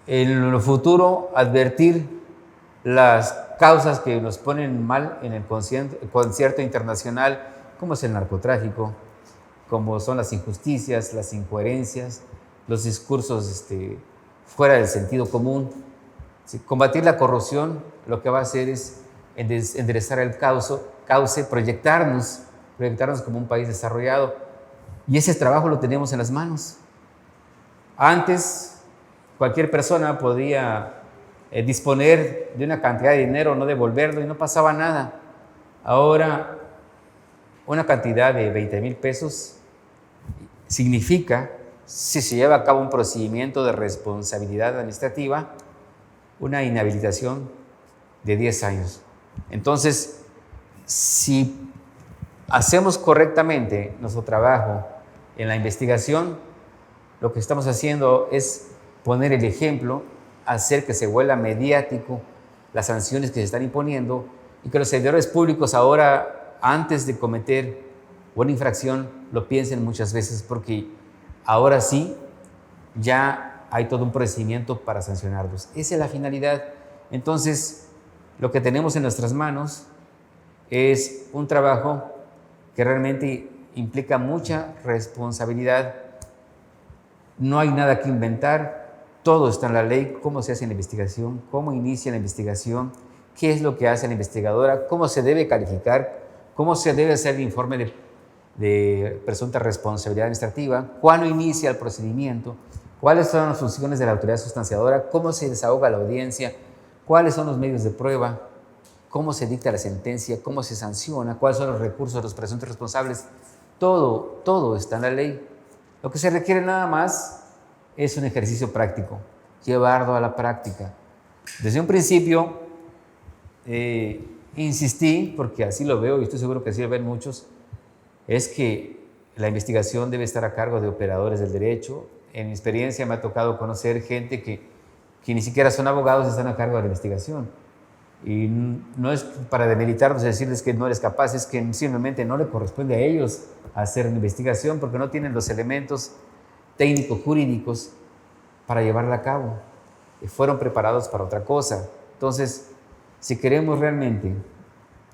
en lo futuro advertir las causas que nos ponen mal en el concierto internacional, como es el narcotráfico, como son las injusticias, las incoherencias, los discursos fuera del sentido común. ¿Sí? Combatir la corrupción lo que va a hacer es enderezar el cauce, proyectarnos como un país desarrollado. Y ese trabajo lo tenemos en las manos. Antes, cualquier persona podía disponer de una cantidad de dinero, no devolverlo y no pasaba nada. Ahora, una cantidad de 20,000 pesos significa, si se lleva a cabo un procedimiento de responsabilidad administrativa, una inhabilitación de 10 años. Entonces, si hacemos correctamente nuestro trabajo en la investigación, lo que estamos haciendo es poner el ejemplo, hacer que se vuelva mediático las sanciones que se están imponiendo y que los servidores públicos ahora, antes de cometer una infracción, lo piensen muchas veces, porque ahora sí ya hay todo un procedimiento para sancionarlos. Esa es la finalidad. Entonces, lo que tenemos en nuestras manos es un trabajo que realmente implica mucha responsabilidad. No hay nada que inventar, todo está en la ley, cómo se hace la investigación, cómo inicia la investigación, qué es lo que hace la investigadora, cómo se debe calificar, cómo se debe hacer el informe de presunta responsabilidad administrativa, cuándo inicia el procedimiento, cuáles son las funciones de la autoridad sustanciadora, cómo se desahoga la audiencia, cuáles son los medios de prueba, cómo se dicta la sentencia, cómo se sanciona, cuáles son los recursos de los presuntos responsables. Todo está en la ley. Lo que se requiere nada más es un ejercicio práctico, llevarlo a la práctica. Desde un principio insistí, porque así lo veo y estoy seguro que así lo ven muchos, es que la investigación debe estar a cargo de operadores del derecho. En mi experiencia me ha tocado conocer gente que ni siquiera son abogados y están a cargo de la investigación. Y no es para demeritarlos y decirles que no eres capaz, es que simplemente no le corresponde a ellos hacer una investigación porque no tienen los elementos técnicos jurídicos para llevarla a cabo. Fueron preparados para otra cosa. Entonces, si queremos realmente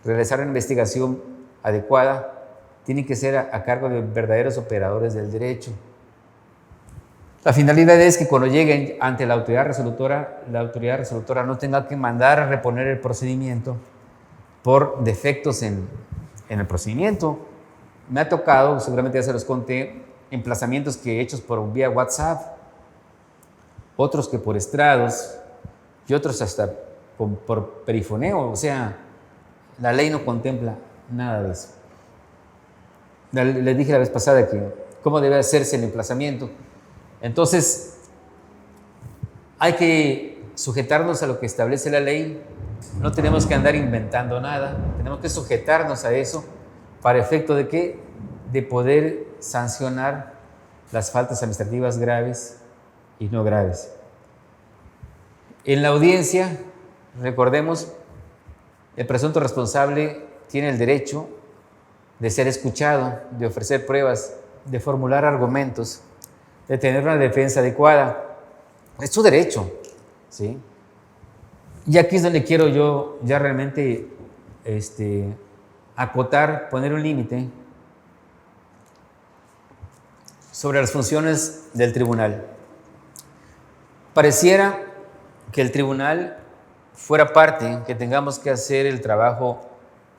realizar una investigación adecuada, tiene que ser a cargo de verdaderos operadores del derecho. La finalidad es que cuando lleguen ante la autoridad resolutora no tenga que mandar a reponer el procedimiento por defectos en el procedimiento. Me ha tocado, seguramente ya se los conté, emplazamientos que hechos por vía WhatsApp, otros que por estrados y otros hasta por perifoneo. O sea, la ley no contempla nada de eso. Les dije la vez pasada que cómo debe hacerse el emplazamiento. Entonces, Hay que sujetarnos a lo que establece la ley. No tenemos que andar inventando nada. Tenemos que sujetarnos a eso para efecto de ¿qué? De poder sancionar las faltas administrativas graves y no graves. En la audiencia, recordemos, el presunto responsable tiene el derecho de ser escuchado, de ofrecer pruebas, de formular argumentos, de tener una defensa adecuada. Es su derecho, ¿sí? Y aquí es donde quiero yo ya realmente acotar, poner un límite sobre las funciones del tribunal. Pareciera que el tribunal fuera parte, que tengamos que hacer el trabajo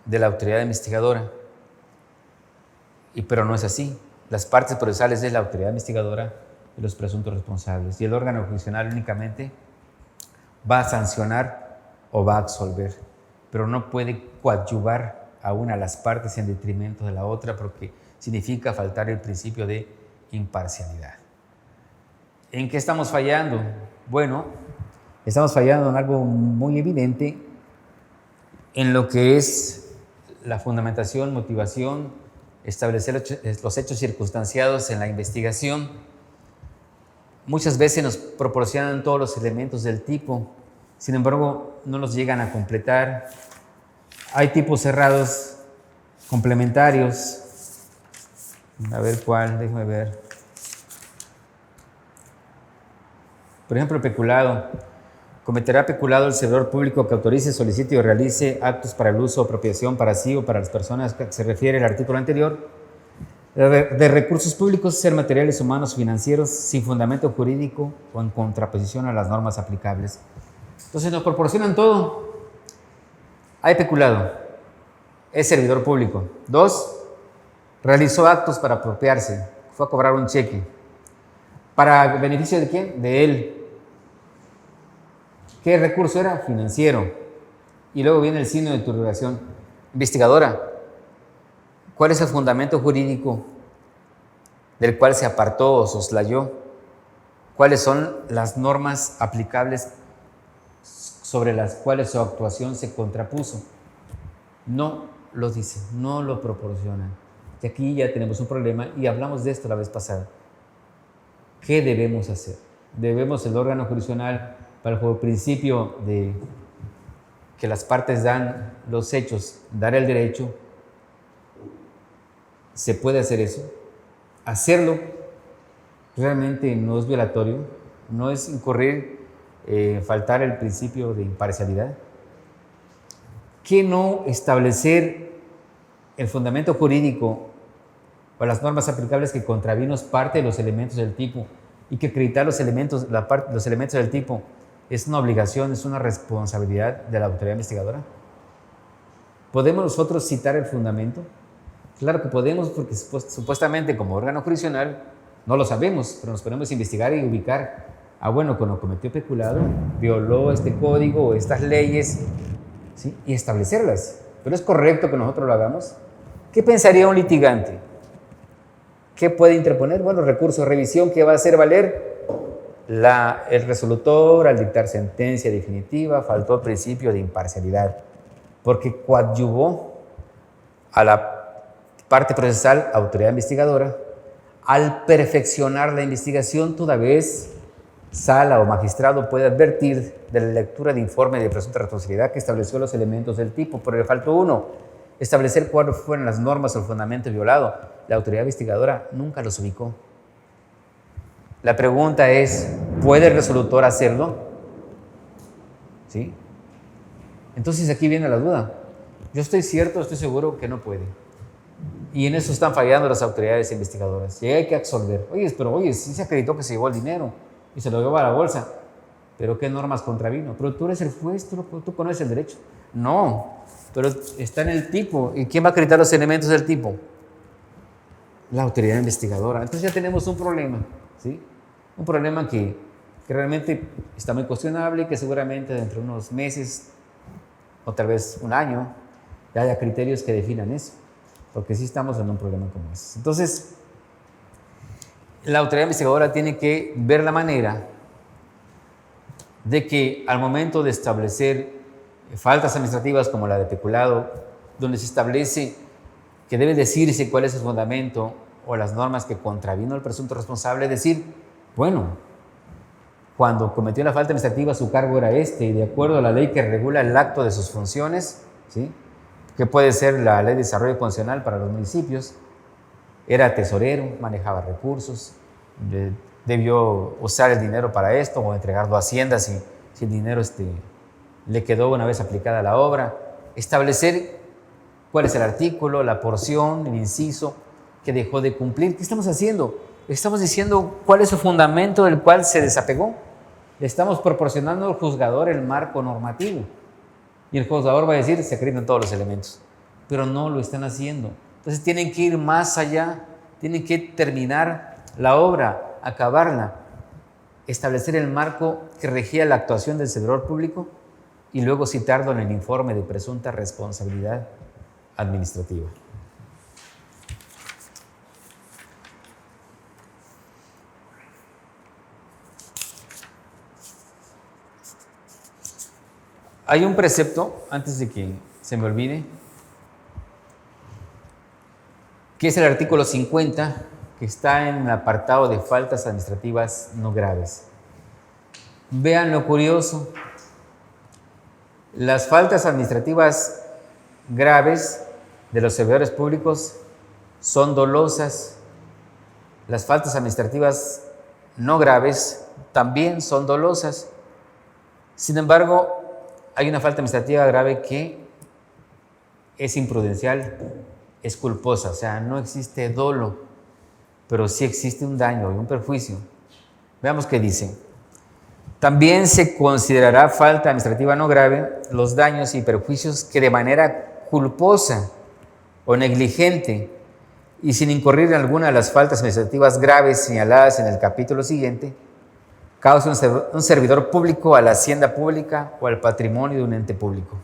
de la autoridad investigadora, pero no es así. Las partes procesales es la autoridad investigadora y los presuntos responsables, y el órgano jurisdiccional únicamente va a sancionar o va a absolver, pero no puede coadyuvar a una de las partes en detrimento de la otra, porque significa faltar el principio de imparcialidad. ¿En qué estamos fallando? Bueno, estamos fallando en algo muy evidente, en lo que es la fundamentación, motivación, establecer los hechos circunstanciados en la investigación. Muchas veces nos proporcionan todos los elementos del tipo, sin embargo, no los llegan a completar. Hay tipos cerrados complementarios. A ver cuál, déjame ver. Por ejemplo, peculado. Cometerá peculado el servidor público que autorice, solicite o realice actos para el uso o apropiación para sí o para las personas que se refiere el artículo anterior, de recursos públicos, ser materiales, humanos o financieros, sin fundamento jurídico o en contraposición a las normas aplicables. Entonces nos proporcionan todo. Hay peculado, es servidor público. 2, realizó actos para apropiarse, fue a cobrar un cheque. ¿Para beneficio de quién? De él. ¿Qué recurso era? Financiero. Y luego viene el signo de interrogación. Investigadora, ¿cuál es el fundamento jurídico del cual se apartó o soslayó? ¿Cuáles son las normas aplicables sobre las cuales su actuación se contrapuso? No lo dice, no lo proporcionan. Y aquí ya tenemos un problema y hablamos de esto la vez pasada. ¿Qué debemos hacer? Debemos el órgano jurisdiccional, bajo el principio de que las partes dan los hechos, dar el derecho, ¿se puede hacer eso? Hacerlo realmente no es violatorio, no es incurrir, faltar el principio de imparcialidad. ¿Qué no establecer el fundamento jurídico o las normas aplicables que contravino parte de los elementos del tipo y que acreditar los elementos del tipo es una obligación, es una responsabilidad de la autoridad investigadora? ¿Podemos nosotros citar el fundamento? Claro que podemos, porque supuestamente como órgano jurisdiccional no lo sabemos, pero nos podemos investigar y ubicar. Bueno, cuando cometió peculado, violó este código o estas leyes, ¿sí? Y establecerlas. ¿Pero es correcto que nosotros lo hagamos? ¿Qué pensaría un litigante? ¿Qué puede interponer? Bueno, recurso de revisión que va a hacer valer el resolutor al dictar sentencia definitiva faltó el principio de imparcialidad, porque coadyuvó a la parte procesal, autoridad investigadora, al perfeccionar la investigación, toda vez sala o magistrado puede advertir de la lectura de informe de presunta responsabilidad que estableció los elementos del tipo, pero le faltó uno, establecer cuáles fueron las normas o el fundamento violado. La autoridad investigadora nunca los ubicó. La pregunta es, ¿puede el resolutor hacerlo? ¿Sí? Entonces aquí viene la duda. Yo estoy seguro que no puede. Y en eso están fallando las autoridades investigadoras. Y hay que absolver. Oye, sí se acreditó que se llevó el dinero y se lo llevó a la bolsa. ¿Pero qué normas contravino? Pero tú eres el juez, tú conoces el derecho. No, pero está en el tipo. ¿Y quién va a acreditar los elementos del tipo? La autoridad investigadora. Entonces ya tenemos un problema, ¿sí? Un problema que realmente está muy cuestionable y que seguramente dentro de unos meses o tal vez un año ya haya criterios que definan eso, porque sí estamos en un problema como ese. Entonces, la autoridad investigadora tiene que ver la manera de que al momento de establecer faltas administrativas como la de peculado, donde se establece que debe decirse cuál es el fundamento o las normas que contravino el presunto responsable, decir, bueno, cuando cometió la falta administrativa su cargo era este, y de acuerdo a la ley que regula el acto de sus funciones, ¿sí?, que puede ser la Ley de Desarrollo Constitucional para los municipios, era tesorero, manejaba recursos, debió usar el dinero para esto o entregarlo a Hacienda si el dinero le quedó una vez aplicada la obra. Establecer cuál es el artículo, la porción, el inciso que dejó de cumplir. ¿Qué estamos haciendo? Estamos diciendo cuál es su fundamento del cual se desapegó. Le estamos proporcionando al juzgador el marco normativo. Y el juzgador va a decir, se acreditan todos los elementos. Pero no lo están haciendo. Entonces tienen que ir más allá, tienen que terminar la obra, acabarla, establecer el marco que regía la actuación del servidor público y luego citarlo en el informe de presunta responsabilidad administrativa. Hay un precepto, antes de que se me olvide, que es el artículo 50, que está en el apartado de faltas administrativas no graves. Vean lo curioso. Las faltas administrativas graves de los servidores públicos son dolosas. Las faltas administrativas no graves también son dolosas. Sin embargo, hay una falta administrativa grave que es imprudencial, es culposa, o sea, no existe dolo, pero sí existe un daño y un perjuicio. Veamos qué dice. También se considerará falta administrativa no grave los daños y perjuicios que de manera culposa o negligente y sin incurrir en alguna de las faltas administrativas graves señaladas en el capítulo siguiente, causa un servidor público a la hacienda pública o al patrimonio de un ente público.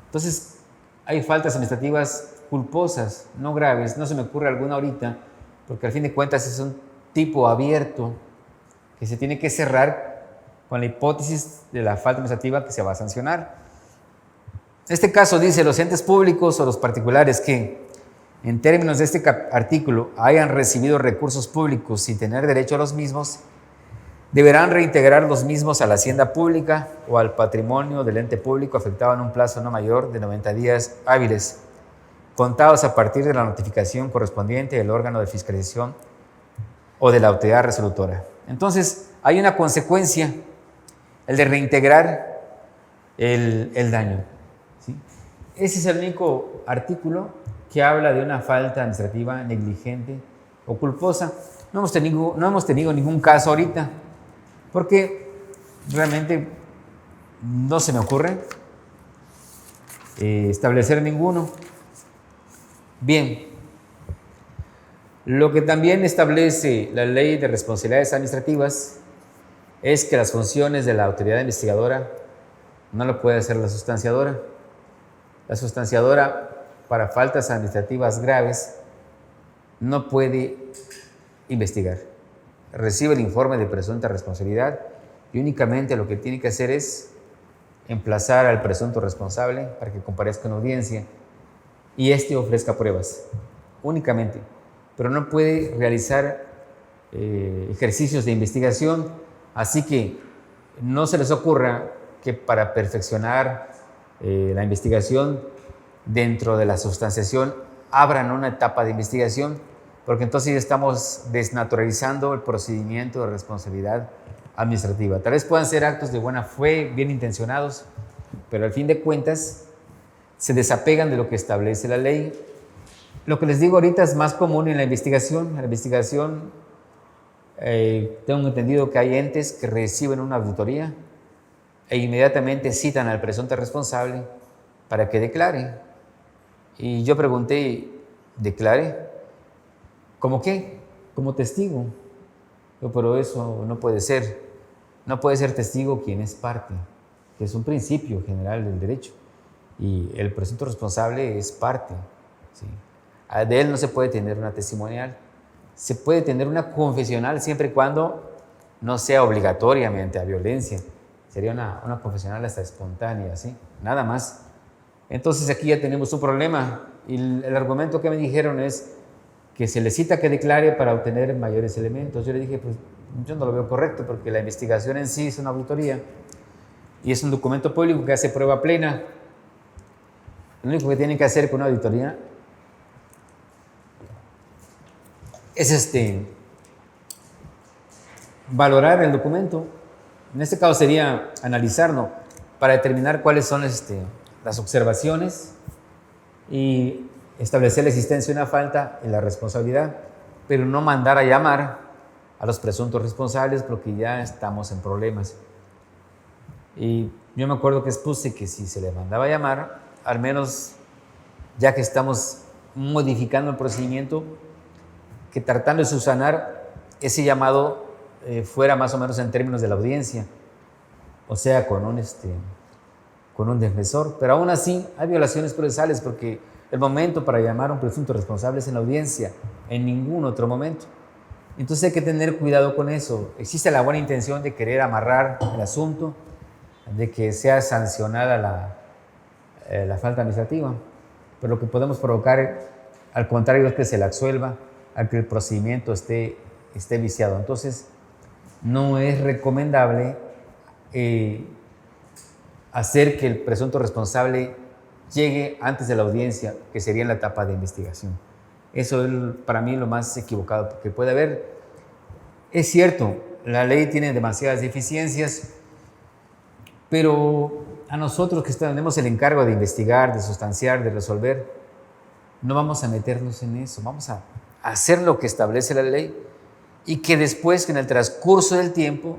Entonces, hay faltas administrativas culposas, no graves. No se me ocurre alguna ahorita, porque al fin de cuentas es un tipo abierto que se tiene que cerrar con la hipótesis de la falta administrativa que se va a sancionar. En este caso dice, los entes públicos o los particulares que, en términos de este artículo, hayan recibido recursos públicos sin tener derecho a los mismos, deberán reintegrar los mismos a la hacienda pública o al patrimonio del ente público afectado en un plazo no mayor de 90 días hábiles, contados a partir de la notificación correspondiente del órgano de fiscalización o de la autoridad resolutora. Entonces, hay una consecuencia, el de reintegrar el daño, ¿sí? Ese es el único artículo que habla de una falta administrativa negligente o culposa. No hemos tenido ningún caso ahorita, porque realmente no se me ocurre establecer ninguno. Bien, lo que también establece la Ley de Responsabilidades Administrativas es que las funciones de la autoridad investigadora no lo puede hacer la sustanciadora. La sustanciadora, para faltas administrativas graves, no puede investigar. Recibe el informe de presunta responsabilidad y únicamente lo que tiene que hacer es emplazar al presunto responsable para que comparezca en audiencia y éste ofrezca pruebas, únicamente. Pero no puede realizar ejercicios de investigación, así que no se les ocurra que para perfeccionar la investigación dentro de la sustanciación abran una etapa de investigación, porque entonces estamos desnaturalizando el procedimiento de responsabilidad administrativa. Tal vez puedan ser actos de buena fe, bien intencionados, pero al fin de cuentas se desapegan de lo que establece la ley. Lo que les digo ahorita es más común en la investigación. En la investigación tengo entendido que hay entes que reciben una auditoría e inmediatamente citan al presunto responsable para que declare. Y yo pregunté, ¿declare? ¿Cómo qué? Como testigo. Pero eso no puede ser. No puede ser testigo quien es parte, que es un principio general del derecho. Y el presunto responsable es parte, ¿sí? De él no se puede tener una testimonial. Se puede tener una confesional siempre y cuando no sea obligatoria mediante la violencia. Sería una confesional hasta espontánea, ¿sí? Nada más. Entonces aquí ya tenemos un problema. Y el argumento que me dijeron es que se le cita que declare para obtener mayores elementos. Yo le dije, pues yo no lo veo correcto porque la investigación en sí es una auditoría y es un documento público que hace prueba plena. Lo único que tienen que hacer con una auditoría es valorar el documento. En este caso sería analizarlo para determinar cuáles son las observaciones y establecer la existencia de una falta y la responsabilidad, pero no mandar a llamar a los presuntos responsables porque ya estamos en problemas. Y yo me acuerdo que expuse que si se le mandaba a llamar, al menos ya que estamos modificando el procedimiento, que tratando de subsanar ese llamado fuera más o menos en términos de la audiencia, o sea, con un defensor. Pero aún así hay violaciones procesales porque el momento para llamar a un presunto responsable es en la audiencia, en ningún otro momento. Entonces hay que tener cuidado con eso. Existe la buena intención de querer amarrar el asunto, de que sea sancionada la falta administrativa, pero lo que podemos provocar, al contrario, es que se la absuelva, a que el procedimiento esté viciado. Entonces, no es recomendable hacer que el presunto responsable llegue antes de la audiencia, que sería en la etapa de investigación. Eso es para mí lo más equivocado que puede haber. Es cierto, la ley tiene demasiadas deficiencias, pero a nosotros que tenemos el encargo de investigar, de sustanciar, de resolver, no vamos a meternos en eso. Vamos a hacer lo que establece la ley y que después, que en el transcurso del tiempo,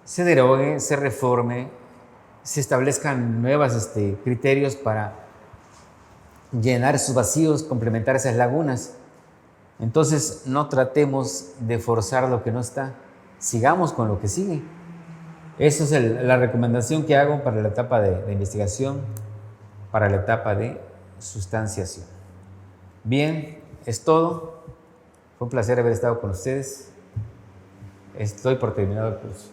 se derogue, se reforme, se establezcan nuevos criterios para llenar esos vacíos, complementar esas lagunas. Entonces, no tratemos de forzar lo que no está, sigamos con lo que sigue. Esa es la recomendación que hago para la etapa de investigación, para la etapa de sustanciación. Bien, es todo. Fue un placer haber estado con ustedes. Estoy por terminado el curso.